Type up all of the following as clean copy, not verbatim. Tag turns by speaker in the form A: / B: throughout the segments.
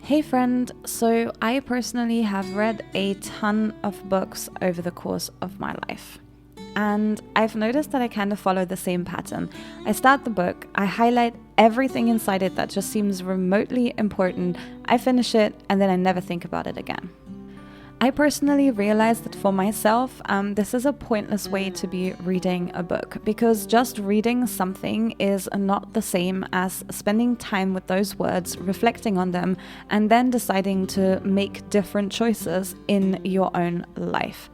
A: Hey friend, so I personally have read a ton of books over the course of my life. And I've noticed that I kind of follow the same pattern. I start the book, I highlight everything inside it that just seems remotely important, I finish it, and then I never think about it again. I personally realized that for myself, this is a pointless way to be reading a book because just reading something is not the same as spending time with those words, reflecting on them, and then deciding to make different choices in your own life.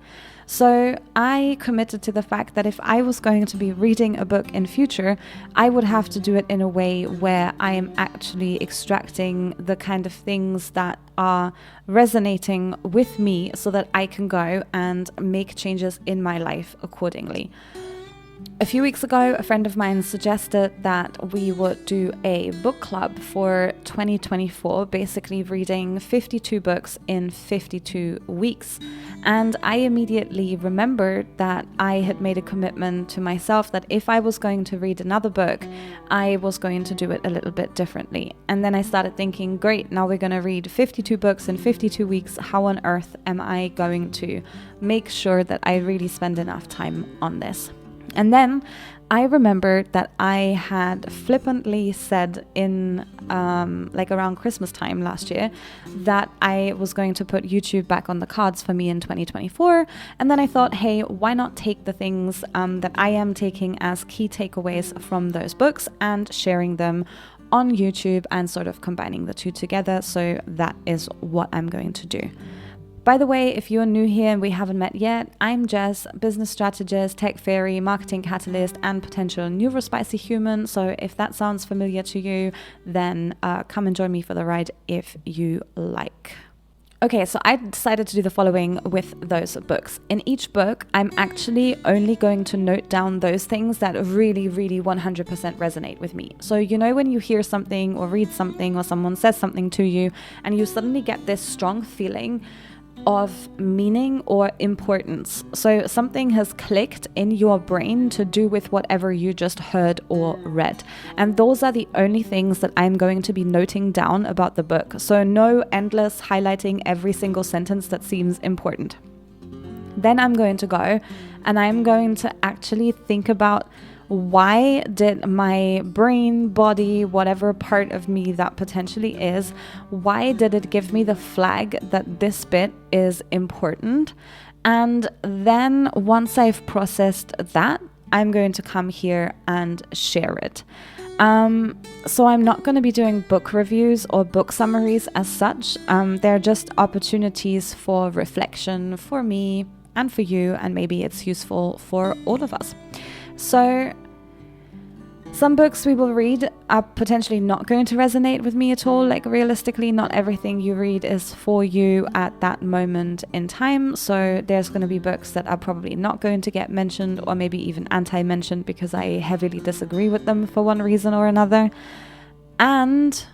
A: So I committed to the fact that if I was going to be reading a book in future, I would have to do it in a way where I am actually extracting the kind of things that are resonating with me so that I can go and make changes in my life accordingly. A few weeks ago, a friend of mine suggested that we would do a book club for 2024, basically reading 52 books in 52 weeks. And I immediately remembered that I had made a commitment to myself that if I was going to read another book, I was going to do it a little bit differently. And then I started thinking, great, now we're going to read 52 books in 52 weeks. How on earth am I going to make sure that I really spend enough time on this? And then I remembered that I had flippantly said in around Christmas time last year that I was going to put YouTube back on the cards for me in 2024. And then I thought, hey, why not take the things that I am taking as key takeaways from those books and sharing them on YouTube and sort of combining the two together. So that is what I'm going to do. By the way, if you're new here and we haven't met yet, I'm Jess, business strategist, tech fairy, marketing catalyst, and potential neurospicy human. So if that sounds familiar to you, then come and join me for the ride if you like. Okay, so I decided to do the following with those books. In each book, I'm actually only going to note down those things that really, really 100% resonate with me. So you know when you hear something or read something or someone says something to you and you suddenly get this strong feeling of meaning or importance. So something has clicked in your brain to do with whatever you just heard or read. And those are the only things that I'm going to be noting down about the book. So no endless highlighting every single sentence that seems important. Then I'm going to go and I'm going to actually think about why did my brain, body, whatever part of me that potentially is, why did it give me the flag that this bit is important? And then once I've processed that, I'm going to come here and share it. So I'm not going to be doing book reviews or book summaries as such. They're just opportunities for reflection for me and for you, and maybe it's useful for all of us. So some books we will read are potentially not going to resonate with me at all. Like realistically, not everything you read is for you at that moment in time. So there's going to be books that are probably not going to get mentioned or maybe even anti-mentioned because I heavily disagree with them for one reason or another. And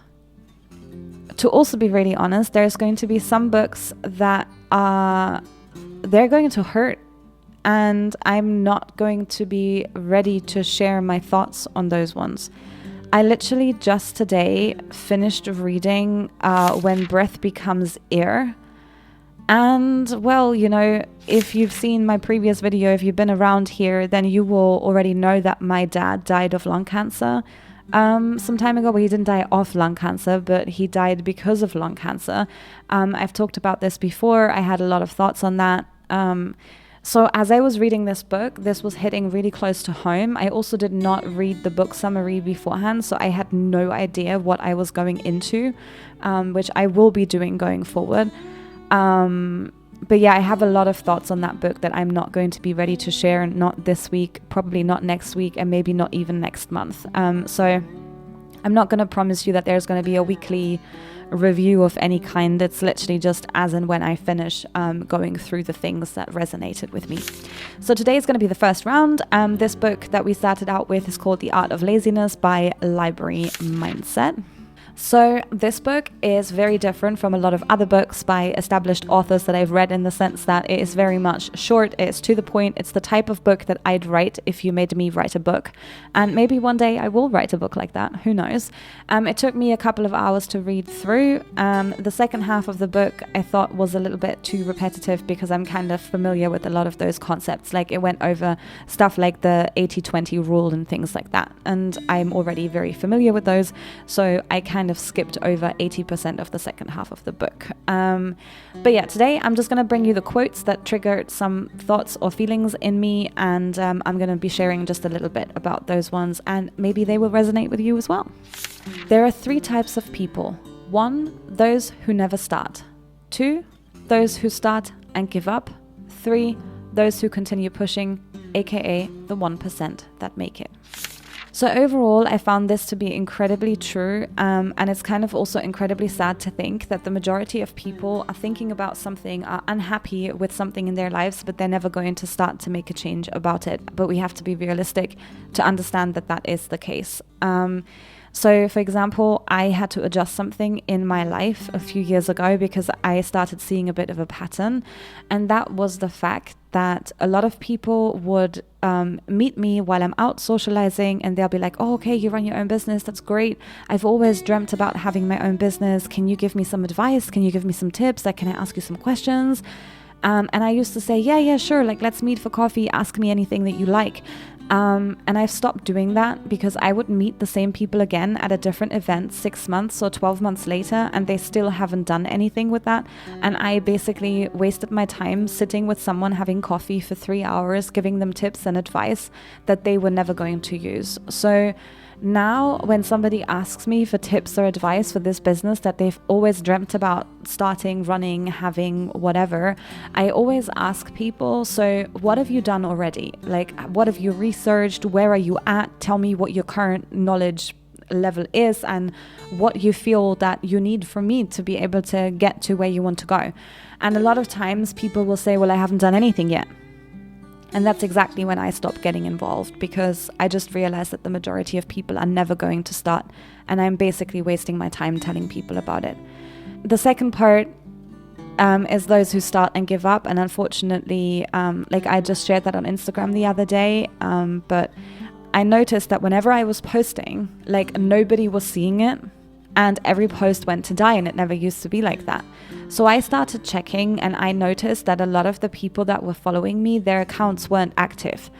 A: to also be really honest, there's going to be some books that they're going to hurt. And I'm not going to be ready to share my thoughts on those ones. I literally just today finished reading When Breath Becomes Air. And well, you know, if you've seen my previous video, if you've been around here, then you will already know that my dad died of lung cancer some time ago. Well, he didn't die of lung cancer, but he died because of lung cancer. I've talked about this before. I had a lot of thoughts on that. So as I was reading this book, this was hitting really close to home. I also did not read the book summary beforehand, so I had no idea what I was going into, which I will be doing going forward. But yeah, I have a lot of thoughts on that book that I'm not going to be ready to share, not this week, probably not next week, and maybe not even next month. So I'm not going to promise you that there's going to be a weekly review of any kind. It's literally just as and when I finish going through the things that resonated with me. So today is going to be the first round. This book that we started out with is called The Art of Laziness by Library Mindset. So this book is very different from a lot of other books by established authors that I've read, in the sense that it is very much short, it's to the point, it's the type of book that I'd write if you made me write a book. And maybe one day I will write a book like that, who knows. It took me a couple of hours to read through. The second half of the book I thought was a little bit too repetitive because I'm kind of familiar with a lot of those concepts. Like, it went over stuff like the 80-20 rule and things like that. And I'm already very familiar with those, so I kind of skipped over 80% of the second half of the book. But yeah, today I'm just going to bring you the quotes that triggered some thoughts or feelings in me, and I'm going to be sharing just a little bit about those ones, and maybe they will resonate with you as well. There are 3 types of people. 1, those who never start. 2, those who start and give up. 3, those who continue pushing, aka the 1% that make it. So overall, I found this to be incredibly true, and it's kind of also incredibly sad to think that the majority of people are thinking about something, are unhappy with something in their lives, but they're never going to start to make a change about it. But we have to be realistic to understand that that is the case. So, for example, I had to adjust something in my life a few years ago because I started seeing a bit of a pattern, and that was the fact that a lot of people would meet me while I'm out socializing, and they'll be like, oh, okay, you run your own business, that's great. I've always dreamt about having my own business. Can you give me some advice? Can you give me some tips? Like, can I ask you some questions? And I used to say, yeah, sure. Like, let's meet for coffee. Ask me anything that you like. And I've stopped doing that because I would meet the same people again at a different event 6 months or 12 months later, and they still haven't done anything with that. And I basically wasted my time sitting with someone having coffee for 3 hours, giving them tips and advice that they were never going to use. So now when somebody asks me for tips or advice for this business that they've always dreamt about starting, running, having, whatever, I always ask people, so what have you done already? Like, what have you researched? Where are you at? Tell me what your current knowledge level is and what you feel that you need from me to be able to get to where you want to go. And a lot of times people will say, well, I haven't done anything yet. And that's exactly when I stopped getting involved, because I just realized that the majority of people are never going to start, and I'm basically wasting my time telling people about it. The second part is those who start and give up. And unfortunately, like I just shared that on Instagram the other day, but I noticed that whenever I was posting, like nobody was seeing it, and every post went to die, and it never used to be like that. So I started checking, and I noticed that a lot of the people that were following me, their accounts weren't active.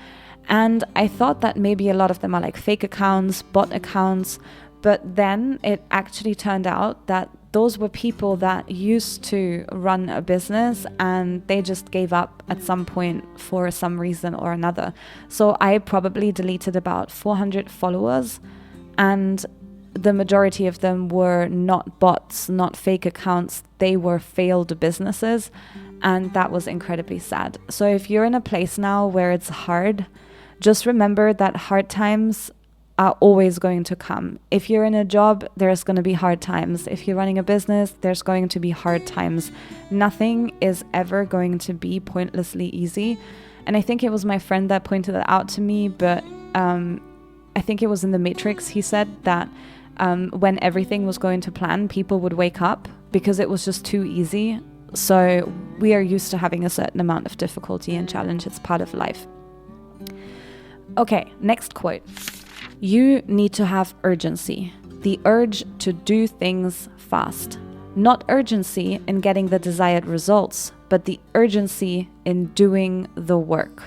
A: And I thought that maybe a lot of them are like fake accounts, bot accounts, but then it actually turned out that those were people that used to run a business and they just gave up at some point for some reason or another. So I probably deleted about 400 followers, and the majority of them were not bots, not fake accounts. They were failed businesses, and that was incredibly sad. So if you're in a place now where it's hard, just remember that hard times are always going to come. If you're in a job, there's going to be hard times. If you're running a business, there's going to be hard times. Nothing is ever going to be pointlessly easy. And I think it was my friend that pointed that out to me, but I think it was in The Matrix. He said that when everything was going to plan, people would wake up because it was just too easy. So we are used to having a certain amount of difficulty and challenge. It's part of life. Okay, next quote. You need to have urgency, the urge to do things fast. Not urgency in getting the desired results, but the urgency in doing the work.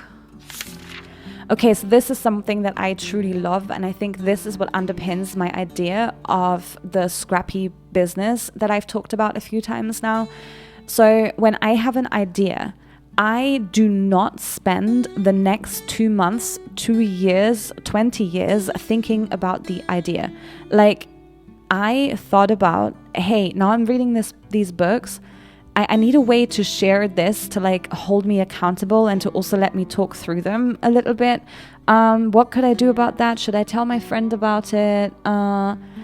A: Okay, so this is something that I truly love, and I think this is what underpins my idea of the scrappy business that I've talked about a few times now. So when I have an idea, I do not spend the next 2 months, 2 years, 20 years thinking about the idea. Like, I thought about, hey, now I'm reading these books. I need a way to share this to like hold me accountable and to also let me talk through them a little bit. What could I do about that? Should I tell my friend about it?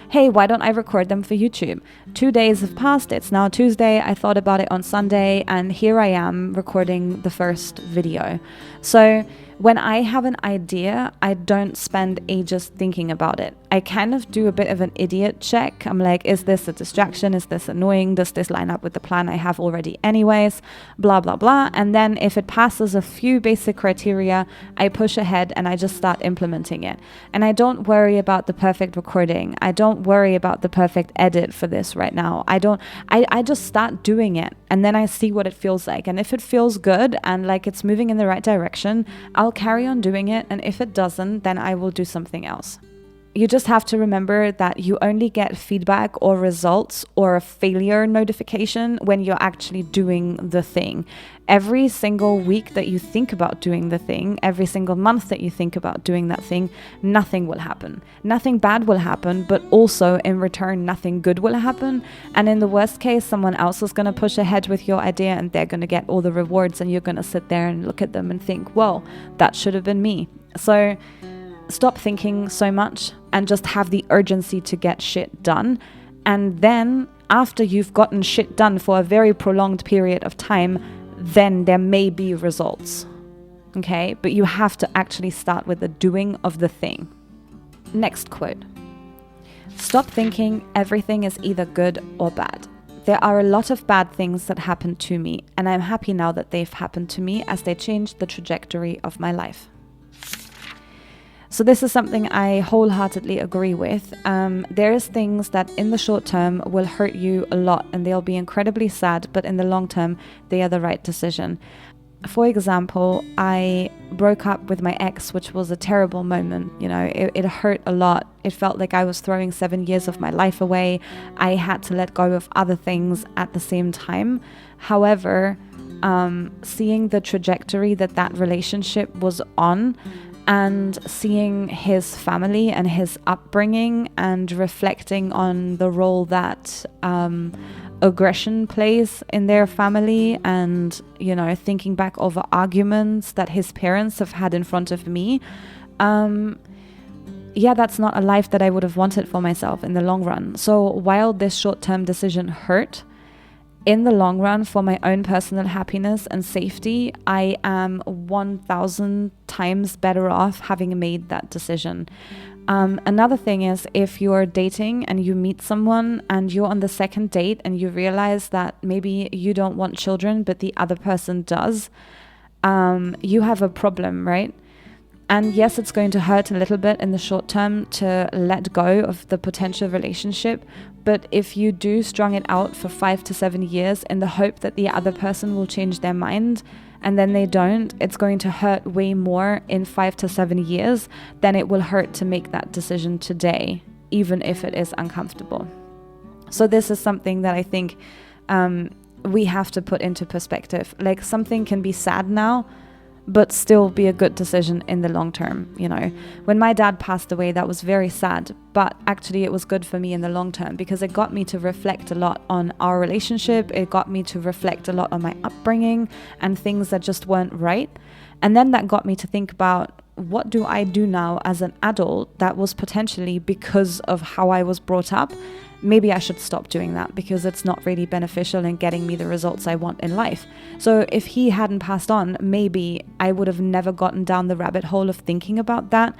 A: Hey, why don't I record them for YouTube? 2 days have passed. It's now Tuesday. I thought about it on Sunday, and here I am recording the first video. So When I have an idea, I don't spend ages thinking about it. I kind of do a bit of an idiot check. I'm like, is this a distraction? Is this annoying? Does this line up with the plan I have already anyways? Blah, blah, blah. And then if it passes a few basic criteria, I push ahead and I just start implementing it. And I don't worry about the perfect recording. I don't worry about the perfect edit for this right now. I just start doing it, and then I see what it feels like. And if it feels good and like it's moving in the right direction, I'll carry on doing it, and if it doesn't, then I will do something else. You just have to remember that you only get feedback or results or a failure notification when you're actually doing the thing. Every single week that you think about doing the thing, every single month that you think about doing that thing, nothing will happen. Nothing bad will happen, but also in return, nothing good will happen. And in the worst case, someone else is going to push ahead with your idea and they're going to get all the rewards, and you're going to sit there and look at them and think, well, that should have been me. So stop thinking so much and just have the urgency to get shit done. And then after you've gotten shit done for a very prolonged period of time, then there may be results. Okay? But you have to actually start with the doing of the thing. Next quote. Stop thinking everything is either good or bad. There are a lot of bad things that happen to me, and I'm happy now that they've happened to me as they changed the trajectory of my life. So this is something I wholeheartedly agree with. There's things that in the short term will hurt you a lot and they'll be incredibly sad, but in the long term, they are the right decision. For example, I broke up with my ex, which was a terrible moment. You know, it hurt a lot. It felt like I was throwing 7 years of my life away. I had to let go of other things at the same time. However, seeing the trajectory that relationship was on, and seeing his family and his upbringing and reflecting on the role that aggression plays in their family, and, you know, thinking back over arguments that his parents have had in front of me, that's not a life that I would have wanted for myself in the long run. So while this short-term decision hurt, in the long run, for my own personal happiness and safety, I am 1,000 times better off having made that decision. Another thing is, if you're dating and you meet someone and you're on the second date and you realize that maybe you don't want children, but the other person does, you have a problem, right? And yes, it's going to hurt a little bit in the short term to let go of the potential relationship. But if you do strung it out for 5 to 7 years in the hope that the other person will change their mind, and then they don't, it's going to hurt way more in 5 to 7 years than it will hurt to make that decision today, even if it is uncomfortable. So this is something that I think we have to put into perspective. Like, something can be sad now, but still be a good decision in the long term. You know, when my dad passed away, that was very sad, but actually it was good for me in the long term because it got me to reflect a lot on our relationship. It got me to reflect a lot on my upbringing and things that just weren't right. And then that got me to think about, what do I do now as an adult that was potentially because of how I was brought up? Maybe I should stop doing that because it's not really beneficial in getting me the results I want in life. So if he hadn't passed on, maybe I would have never gotten down the rabbit hole of thinking about that.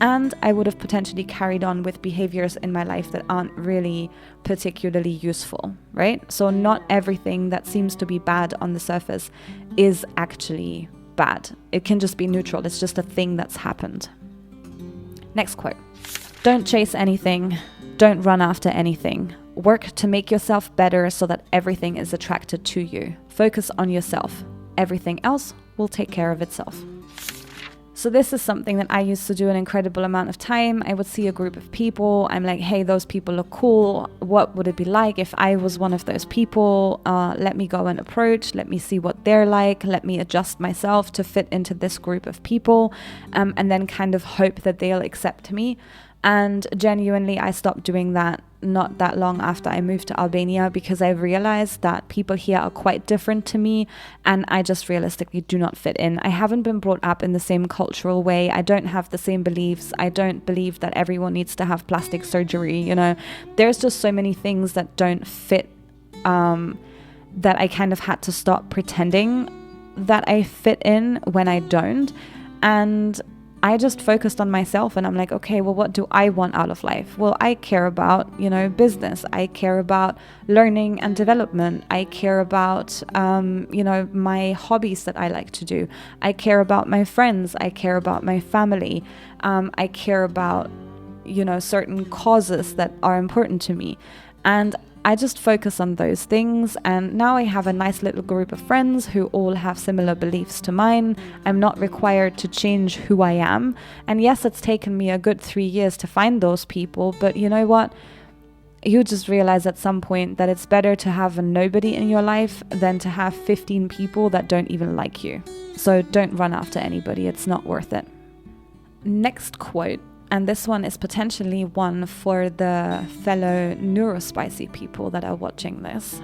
A: And I would have potentially carried on with behaviors in my life that aren't really particularly useful, right? So not everything that seems to be bad on the surface is actually bad. It can just be neutral. It's just a thing that's happened. Next quote. Don't chase anything. Don't run after anything. Work to make yourself better so that everything is attracted to you. Focus on yourself. Everything else will take care of itself. So this is something that I used to do an incredible amount of time. I would see a group of people. I'm like, hey, those people look cool. What would it be like if I was one of those people? Let me go and approach. Let me see what they're like. Let me adjust myself to fit into this group of people, and then kind of hope that they'll accept me. And genuinely, I stopped doing that not that long after I moved to Albania because I realized that people here are quite different to me and I just realistically do not fit in. I haven't been brought up in the same cultural way. I don't have the same beliefs. I don't believe that everyone needs to have plastic surgery. You know, there's just so many things that don't fit, that I kind of had to stop pretending that I fit in when I don't. And I just focused on myself, and I'm like, okay, well, what do I want out of life? Well, I care about, business. I care about learning and development. I care about, my hobbies that I like to do. I care about my friends. I care about my family. I care about, certain causes that are important to me. And I just focus on those things, and now I have a nice little group of friends who all have similar beliefs to mine. I'm not required to change who I am. And yes, it's taken me a good 3 years to find those people, but you know what? You just realize at some point that it's better to have a nobody in your life than to have 15 people that don't even like you. So don't run after anybody, it's not worth it. Next quote. And this one is potentially one for the fellow neurospicy people that are watching this.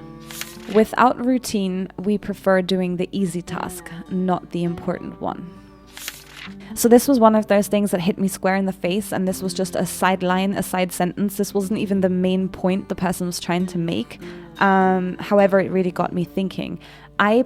A: Without routine, we prefer doing the easy task, not the important one. So this was one of those things that hit me square in the face, and this was just a sideline, a side sentence. This wasn't even the main point the person was trying to make. However, it really got me thinking. I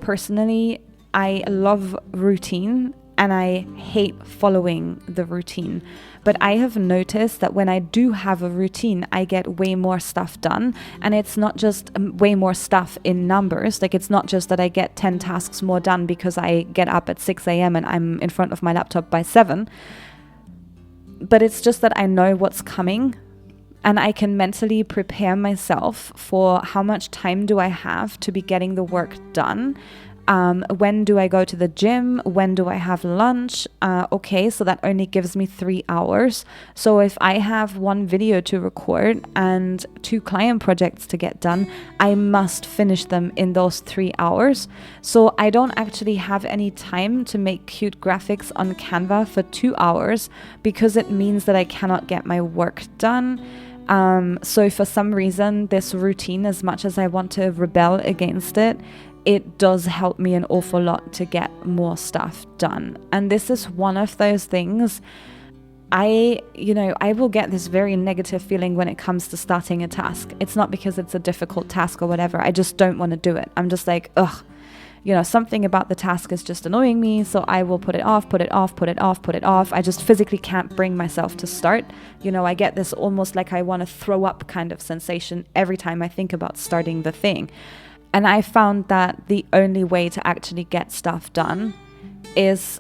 A: love routine, and I hate following the routine. But I have noticed that when I do have a routine, I get way more stuff done. And it's not just way more stuff in numbers. Like, it's not just that I get 10 tasks more done because I get up at 6 a.m. and I'm in front of my laptop by 7. But it's just that I know what's coming, and I can mentally prepare myself for how much time do I have to be getting the work done. When do I go to the gym? When do I have lunch? Okay, so that only gives me 3 hours. So if I have 1 video to record and 2 client projects to get done, I must finish them in those 3 hours. So I don't actually have any time to make cute graphics on Canva for 2 hours because it means that I cannot get my work done. So for some reason, this routine, as much as I want to rebel against it, it does help me an awful lot to get more stuff done. And this is one of those things. I will get this very negative feeling when it comes to starting a task. It's not because it's a difficult task or whatever. I just don't want to do it. I'm just like, something about the task is just annoying me. So I will put it off. I just physically can't bring myself to start. I get this almost like I want to throw up kind of sensation every time I think about starting the thing. And I found that the only way to actually get stuff done is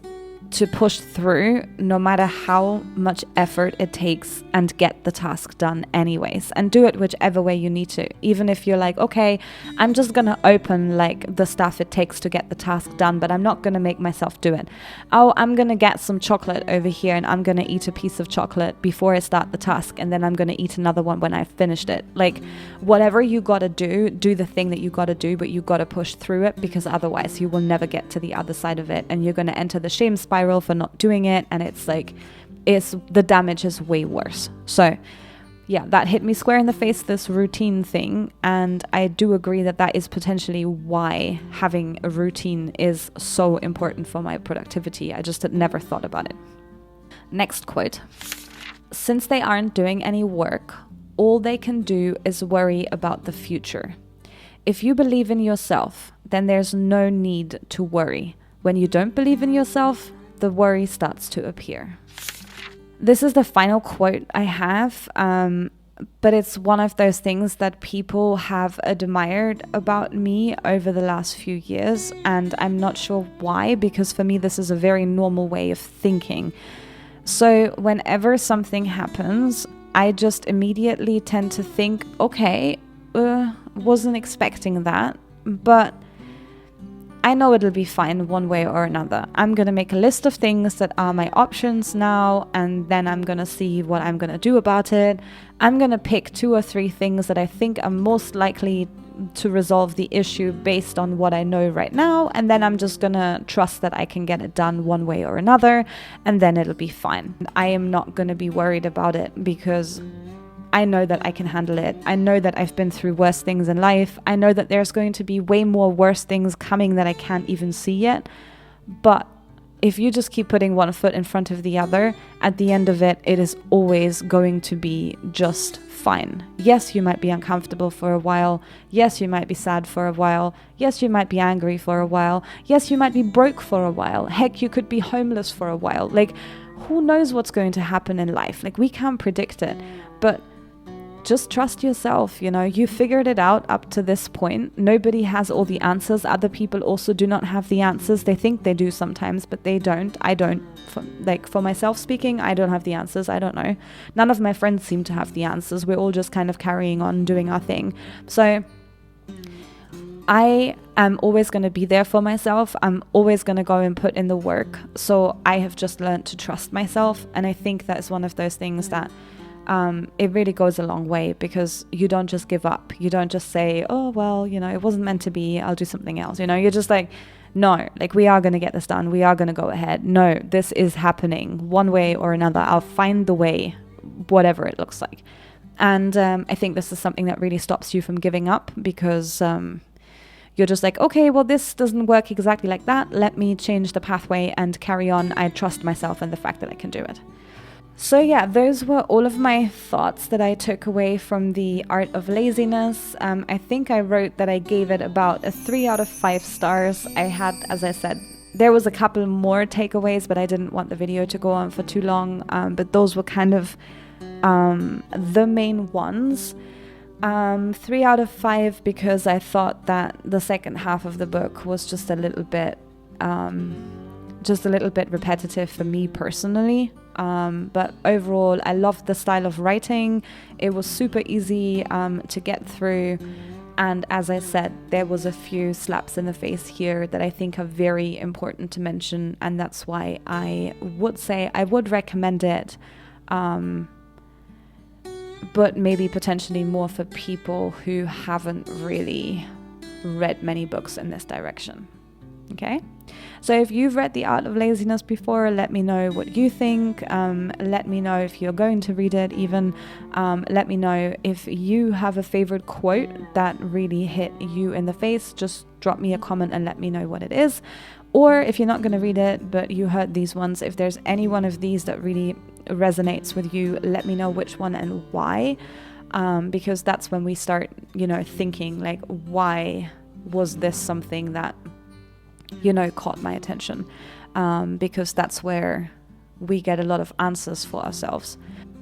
A: to push through no matter how much effort it takes and get the task done anyways, and do it whichever way you need to. Even if you're like, okay, I'm just gonna open like the stuff it takes to get the task done, but I'm not gonna make myself do it. Oh, I'm gonna get some chocolate over here and I'm gonna eat a piece of chocolate before I start the task, and then I'm gonna eat another one when I've finished it. Like, whatever you gotta do the thing that you gotta do, but you gotta push through it, because otherwise you will never get to the other side of it, and you're gonna enter the shame spiral for not doing it, and the damage is way worse. So yeah, that hit me square in the face, this routine thing, and I do agree that is potentially why having a routine is so important for my productivity. I just had never thought about it. Next quote. Since they aren't doing any work, all they can do is worry about the future. If you believe in yourself, then there's no need to worry. When you don't believe in yourself, the worry starts to appear. This is the final quote I have, but it's one of those things that people have admired about me over the last few years, and I'm not sure why, because for me this is a very normal way of thinking. So whenever something happens, I just immediately tend to think, okay, wasn't expecting that, but I know it'll be fine one way or another. I'm going to make a list of things that are my options now, and then I'm going to see what I'm going to do about it. I'm going to pick 2 or 3 things that I think are most likely to resolve the issue based on what I know right now, and then I'm just going to trust that I can get it done one way or another, and then it'll be fine. I am not going to be worried about it because I know that I can handle it. I know that I've been through worse things in life. I know that there's going to be way more worse things coming that I can't even see yet. But if you just keep putting one foot in front of the other, at the end of it, it is always going to be just fine. Yes, you might be uncomfortable for a while. Yes, you might be sad for a while. Yes, you might be angry for a while. Yes, you might be broke for a while. Heck, you could be homeless for a while. Like, who knows what's going to happen in life? Like, we can't predict it, but just trust yourself. You figured it out up to this point. Nobody has all the answers. Other people also do not have the answers. They think they do sometimes, but they don't. I don't. For myself speaking, I don't have the answers. I don't know. None of my friends seem to have the answers. We're all just kind of carrying on, doing our thing. So I am always going to be there for myself. I'm always going to go and put in the work. So I have just learned to trust myself. And I think that's one of those things that it really goes a long way, because you don't just give up. You don't just say, oh, well, it wasn't meant to be. I'll do something else. You're just like, no, like, we are going to get this done. We are going to go ahead. No, this is happening one way or another. I'll find the way, whatever it looks like. And I think this is something that really stops you from giving up, because you're just like, okay, well, this doesn't work exactly like that. Let me change the pathway and carry on. I trust myself and the fact that I can do it. So yeah, those were all of my thoughts that I took away from The Art of Laziness. I think I wrote that I gave it about a 3 out of 5 stars. I had, as I said, there was a couple more takeaways, but I didn't want the video to go on for too long. But those were kind of the main ones. 3 out of 5 because I thought that the second half of the book was just a little bit repetitive for me personally. But overall, I loved the style of writing. It was super easy to get through. And as I said, there was a few slaps in the face here that I think are very important to mention. And that's why I would say I would recommend it. But maybe potentially more for people who haven't really read many books in this direction. Okay? So if you've read The Art of Laziness before, let me know what you think. Let me know if you're going to read it even. Let me know if you have a favorite quote that really hit you in the face. Just drop me a comment and let me know what it is. Or if you're not going to read it, but you heard these ones, if there's any one of these that really resonates with you, let me know which one and why. Because that's when we start, thinking like, why was this something that caught my attention, because that's where we get a lot of answers for ourselves.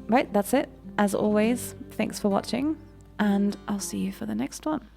A: Right, that's it. As always, thanks for watching, and I'll see you for the next one.